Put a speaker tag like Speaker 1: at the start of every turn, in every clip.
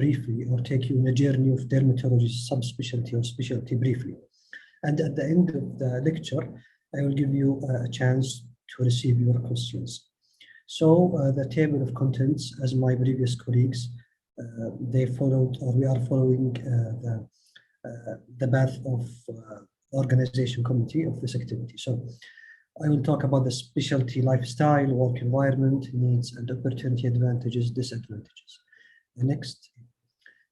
Speaker 1: briefly or take you on a journey of dermatology subspecialty or specialty briefly. And at the end of the lecture, I will give you a chance to receive your questions. So the table of contents, as my previous colleagues, they followed, or we are following the path of organization committee of this activity. So I will talk about the specialty lifestyle, work environment, needs and opportunity, advantages, disadvantages. Next.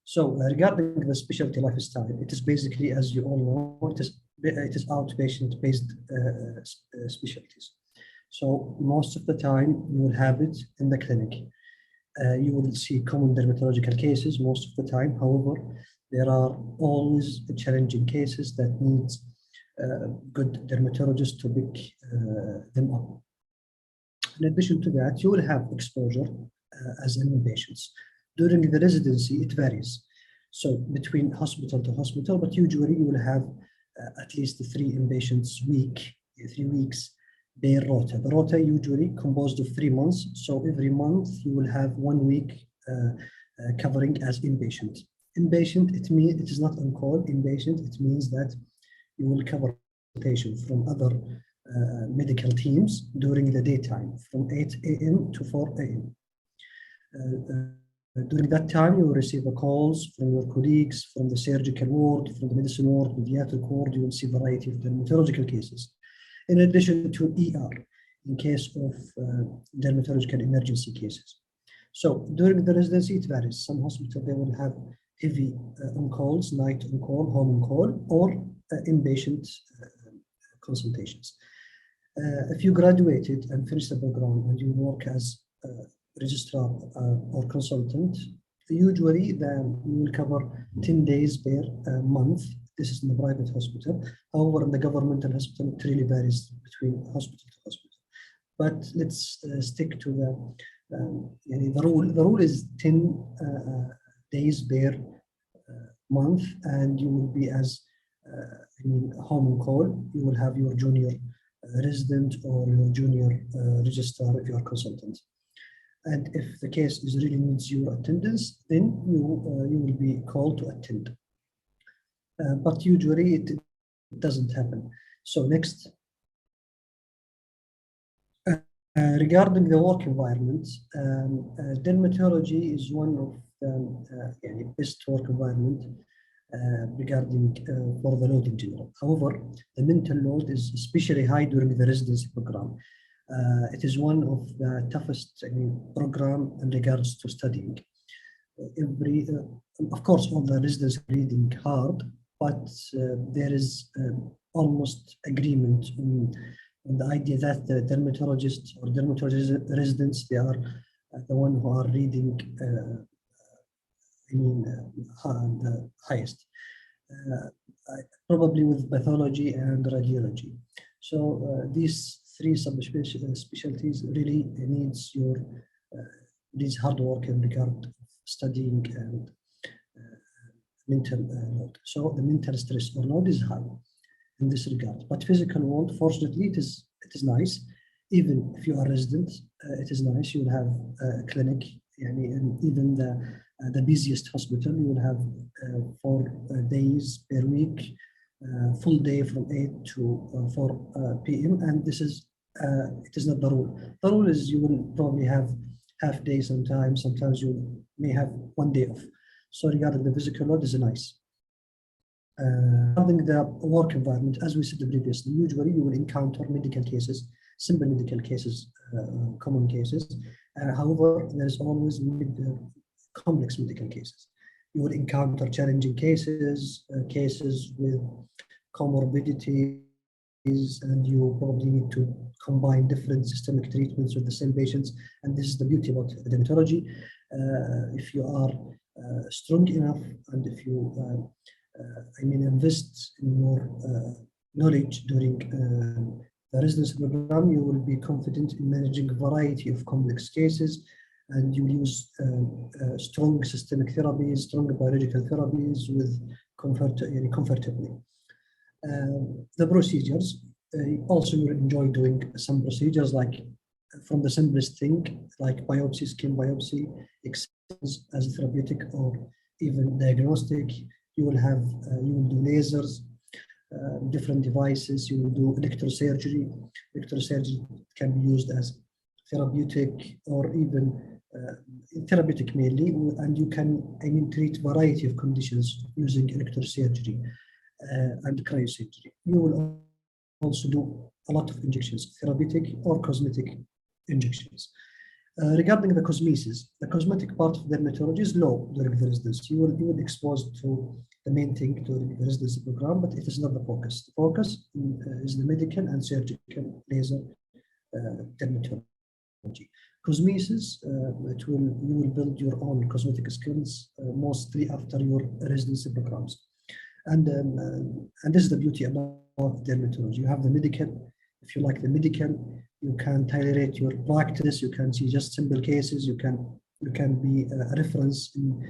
Speaker 1: So regarding the specialty lifestyle, it is basically, as you all know, it is outpatient-based specialties. So most of the time you will have it in the clinic. You will see common dermatological cases most of the time. However, there are always challenging cases that needs good dermatologists to pick them up. In addition to that, you will have exposure as inpatients. During the residency, it varies. So between hospital to hospital, but usually you will have at least 3 inpatients 3 weeks per rota. The rota usually composed of 3 months. So every month you will have 1 week covering as inpatient. Inpatient, it means it is not on call. Inpatient, it means that you will cover patients from other medical teams during the daytime from 8 a.m. to 4 a.m. During that time, you will receive calls from your colleagues, from the surgical ward, from the medicine ward, pediatric ward. You will see a variety of dermatological cases. In addition to ER, in case of dermatological emergency cases. So during the residency, it varies. Some hospitals, they will have heavy on-calls, night on-call, home on-call, or inpatient consultations. If you graduated and finished the program and you work as registrar or consultant, usually you will cover 10 days per month. This is in the private hospital. However, in the governmental hospital, it really varies between hospital to hospital. But let's stick to the rule. The rule is 10 days per month, and you will be as home on call. You will have your junior resident or your junior registrar if you are consultant. And if the case is really needs your attendance, then you will be called to attend. But usually it doesn't happen. So next. Regarding the work environment, dermatology is one of the best work environment regarding for the load in general. However, the mental load is especially high during the residency program. It is one of the toughest program in regards to studying. Of course, all the residents are reading hard, but there is almost agreement on the idea that the dermatologists or dermatologist residents, they are the one who are reading the highest, probably with pathology and radiology. So these 3 subspecialties really needs these hard work in regard to studying and mental load. So the mental stress or load is high in this regard. But physical load, fortunately, it is nice. Even if you are resident, it is nice. You will have a clinic, and even the busiest hospital, you will have 4 days per week, full day from 8 to 4 p.m. And this is it is not the rule. The rule is you will probably have half day sometimes. Sometimes you may have 1 day off. So regarding the physical load is nice. Regarding the work environment, as we said previously, usually you will encounter medical cases, simple medical cases, common cases. However, there is always complex medical cases. You will encounter challenging cases, cases with comorbidities, and you probably need to combine different systemic treatments with the same patients. And this is the beauty about dermatology. If you are strong enough, and if you invest in your knowledge during the residency program, you will be confident in managing a variety of complex cases, and you use strong systemic therapies, strong biological therapies with comfortably. The procedures, also you enjoy doing some procedures like from the simplest thing like biopsy, skin biopsy, as therapeutic or even diagnostic. You will have, you will do lasers, different devices. You will do electrosurgery. Electrosurgery can be used as therapeutic or even therapeutic mainly, and you can, I mean, treat variety of conditions using electrosurgery and cryosurgery. You will also do a lot of injections, therapeutic or cosmetic injections. Regarding the cosmesis, the cosmetic part of dermatology is low during the residency. You will be exposed to the main thing during the residency program, but it is not the focus. The focus is the medical and surgical laser dermatology. Cosmesis, you will build your own cosmetic skills mostly after your residency programs. And this is the beauty about dermatology. You have the medical. If you like the medical, you can tailor your practice. You can see just simple cases. You can be a reference in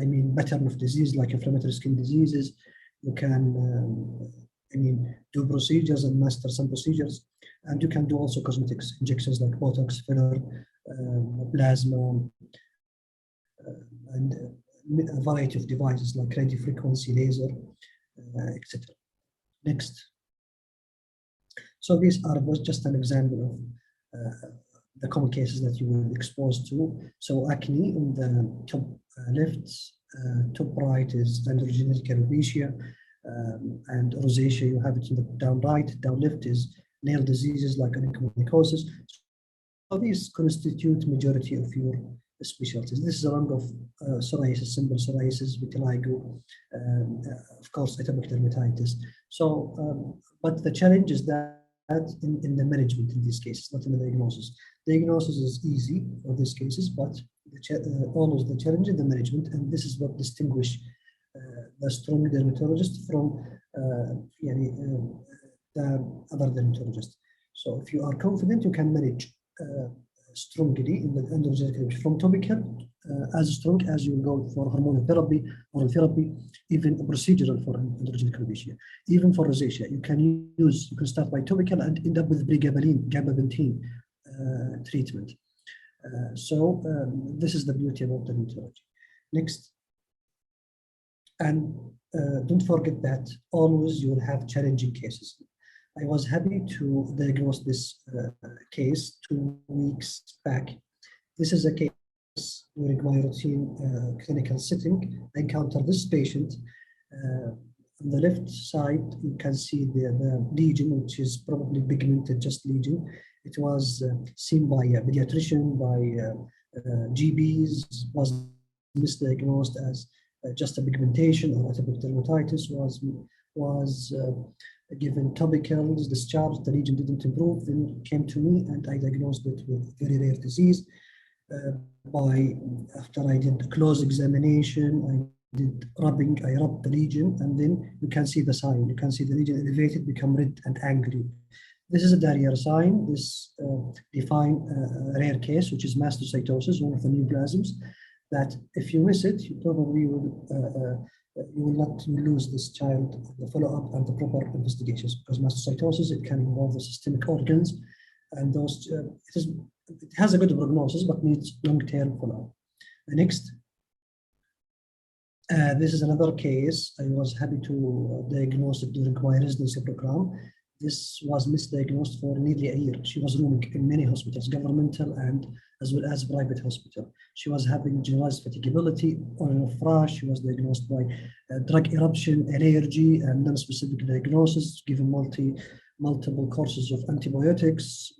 Speaker 1: I mean, pattern of disease like inflammatory skin diseases. You can I mean, do procedures and master some procedures, and you can do also cosmetics injections like Botox, filler, plasma, and a variety of devices like radio frequency laser, etc. Next. So these are just an example of the common cases that you will be exposed to. So acne in the top left, top right is androgenetic alopecia, and rosacea, you have it in the down right. Down left is nail diseases like onychomycosis. So these constitute majority of your specialties. This is along of psoriasis, simple psoriasis, vitiligo, of course, atopic dermatitis. So, but the challenge is that in the management in these cases, not in the diagnosis. Diagnosis is easy for these cases, but always the challenge in the management, and this is what distinguishes the strong dermatologist from the other dermatologist. So if you are confident, you can manage strongly in the androgenetic alopecia from topical, as strong as you go for hormonal therapy, oral therapy, even procedural for androgenetic alopecia. Even for rosacea, you can start by topical and end up with gabapentin treatment. So this is the beauty about dermatology. Next. And don't forget that always you will have challenging cases. I was happy to diagnose this case 2 weeks back. This is a case during my routine clinical setting. I encountered this patient. On the left side, you can see the lesion, which is probably pigmented just lesion. It was seen by a pediatrician, by GBs, was misdiagnosed as just a pigmentation or atopic dermatitis, was given topicals, discharged, the lesion didn't improve, then came to me and I diagnosed it with very rare disease. After I did close examination, I did rubbing, I rubbed the lesion, and then you can see the sign. You can see the lesion elevated, become red and angry. This is a diarrhea sign. This defines a rare case, which is mastocytosis, one of the neoplasms, that if you miss it, you probably will lose this child, the follow-up and the proper investigations, because mastocytosis, it can involve the systemic organs, and those it has a good prognosis but needs long-term follow-up. Next. This is another case. I was happy to diagnose it during my residency program. This was misdiagnosed for nearly a year. She was rooming in many hospitals, governmental and as well as private hospital. She was having generalized fatigability, on and off rash. She was diagnosed by drug eruption, allergy, and non-specific diagnosis, given multiple courses of antibiotics.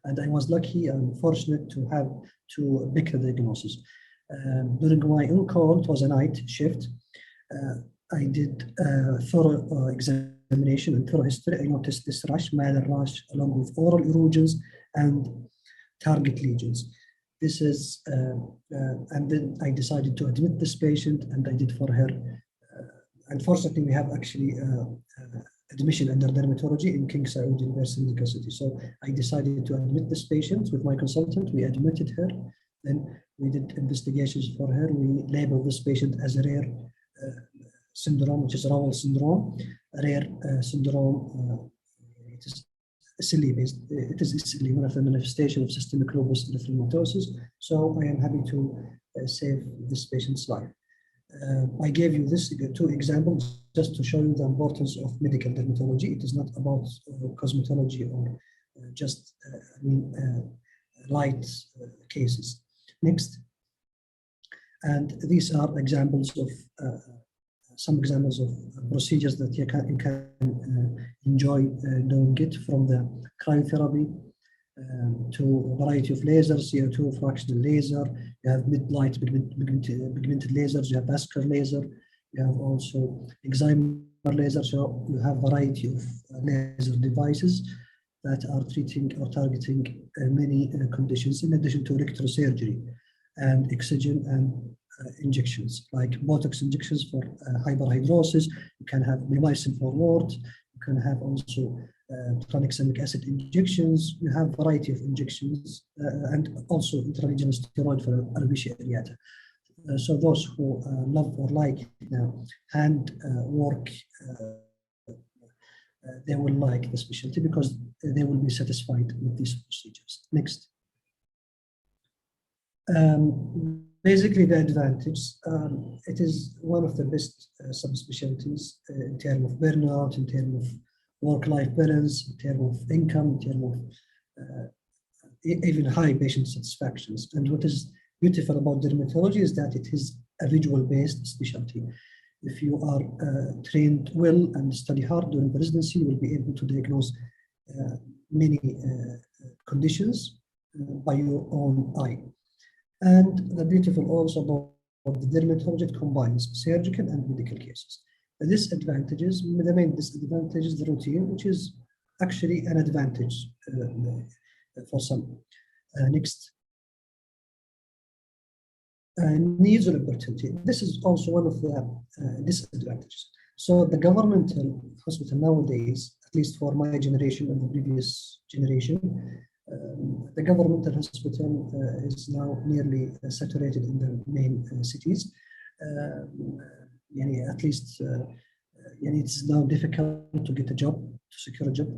Speaker 1: And I was lucky and fortunate to pick the diagnosis. During my on-call, it was a night shift. I did thorough examination and thorough history. I noticed this rash, mild rash, along with oral erosions and target lesions. This is, and then I decided to admit this patient, and I did for her. Unfortunately, we have actually admission under dermatology in King Saud University Medical City. So I decided to admit this patient with my consultant. We admitted her. Then we did investigations for her. We labeled this patient as a rare syndrome, which is Rowell syndrome, a rare syndrome. It is SLE based. It is SLE, one of the manifestation of systemic lupus erythematosus. So I am happy to save this patient's life. I gave you this two examples just to show you the importance of medical dermatology. It is not about cosmetology or just light cases. Next. And these are examples of some examples of procedures that you can enjoy doing it, from the cryotherapy to a variety of lasers, CO2 fractional laser, you have mid-light pigmented lasers, you have vascular laser, you have also excimer laser, so you have a variety of laser devices that are treating or targeting many conditions, in addition to electrosurgery and excision and injections, like Botox injections for hyperhidrosis. You can have bleomycin for wart. You can have also tranexamic acid injections. You have a variety of injections and also intralesional steroid for alopecia areata. So those who love or like hand work, they will like the specialty because they will be satisfied with these procedures. Next. Basically, the advantage, it is one of the best subspecialties in terms of burnout, in terms of work-life balance, in terms of income, in terms of even high patient satisfactions. And what is beautiful about dermatology is that it is a visual-based specialty. If you are trained well and study hard during the residency, you will be able to diagnose many conditions by your own eye. And the beautiful also about the dermatology, it combines surgical and medical cases. The disadvantages, the main disadvantage is the routine, which is actually an advantage for some. Next. Needs or opportunity. This is also one of the disadvantages. So the governmental hospital nowadays, at least for my generation and the previous generation, the governmental hospital is now nearly saturated in the main cities. At least it's now difficult to get a job, to secure a job.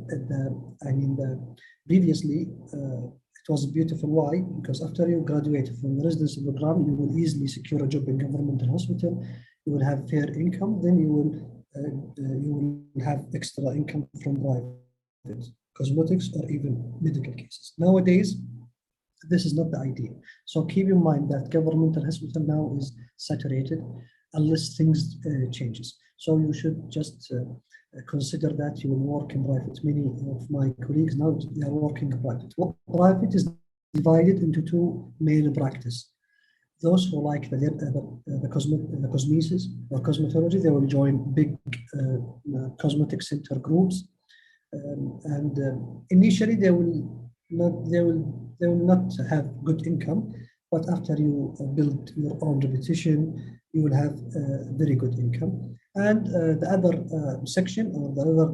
Speaker 1: Previously, it was beautiful. Why? Because after you graduate from the residency program, you will easily secure a job in governmental hospital. You will have fair income. Then you will have extra income from private cosmetics or even medical cases. Nowadays, this is not the idea. So keep in mind that governmental hospital now is saturated unless things changes. So you should just consider that you will work in private. Many of my colleagues now, they are working private. Private is divided into two main practices. Those who like the cosmesis or cosmetology, they will join big cosmetic center groups. Initially they will not have good income, but after you build your own reputation, you will have very good income. And the other section or the other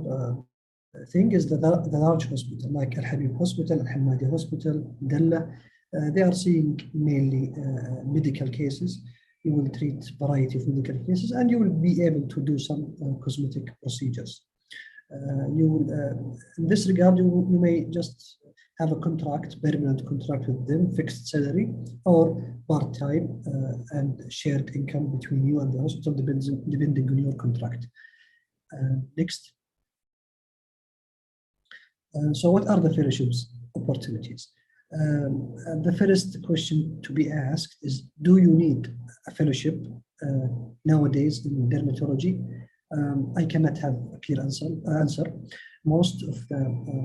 Speaker 1: thing is the large hospital, like Al Habib Hospital, Al Hamadi Hospital, Dalla. They are seeing mainly medical cases. You will treat variety of medical cases, and you will be able to do some cosmetic procedures. You will, in this regard, you may just have a contract, permanent contract with them, fixed salary, or part-time and shared income between you and the hospital, depending on your contract. Next. So what are the fellowships opportunities? The first question to be asked is, do you need a fellowship nowadays in dermatology? I cannot have a clear answer. Most of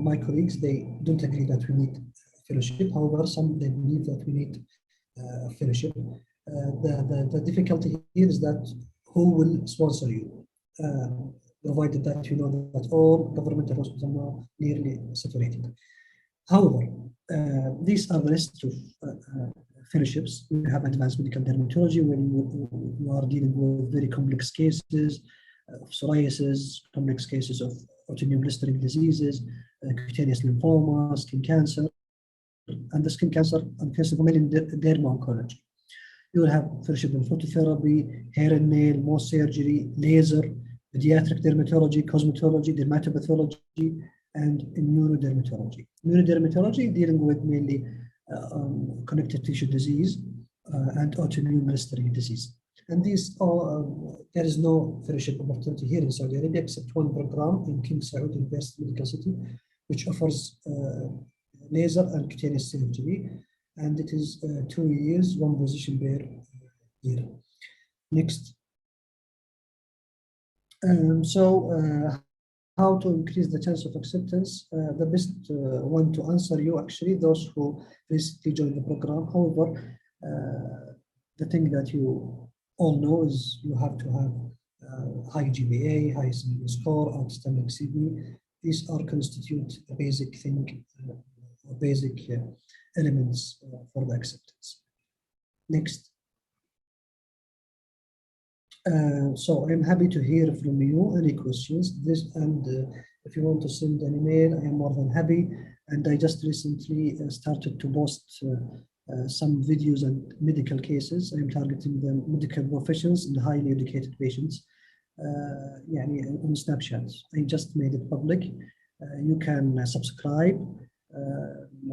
Speaker 1: my colleagues, they don't agree that we need a fellowship. However, some they believe that we need a fellowship. The difficulty here is that who will sponsor you, provided that you know that all governmental hospitals are now nearly saturated. However, these are the list of fellowships. We have advanced medical dermatology when you are dealing with very complex cases of psoriasis, complex cases of autoimmune blistering diseases, cutaneous lymphoma, skin cancer, and the skin cancer and cancer in dermo-oncology. You will have fellowship in phototherapy, hair and nail, Mohs surgery, laser, pediatric dermatology, cosmetology, dermatopathology, and immunodermatology. Immunodermatology dealing with mainly connective tissue disease and autoimmune blistering disease. And these are, there is no fellowship opportunity here in Saudi Arabia except one program in King Saud University Medical City, which offers laser and cutaneous surgery, and it is 2 years, one position per year. Next. How to increase the chance of acceptance? The best one to answer you actually those who recently joined the program. However, the thing that you all know is you have to have high GPA, high CME score, outstanding CV. These are constitute a basic thing, basic elements for the acceptance. Next. So I'm happy to hear from you any questions. If you want to send an email, I am more than happy. And I just recently started to post some videos and medical cases. I'm targeting the medical professions and highly educated patients. On Snapchat. I just made it public. You can subscribe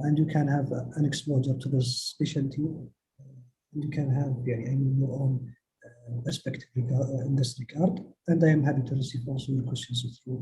Speaker 1: and you can have an exposure to this specialty. You can have your own perspective in this regard, and I am happy to receive also your questions through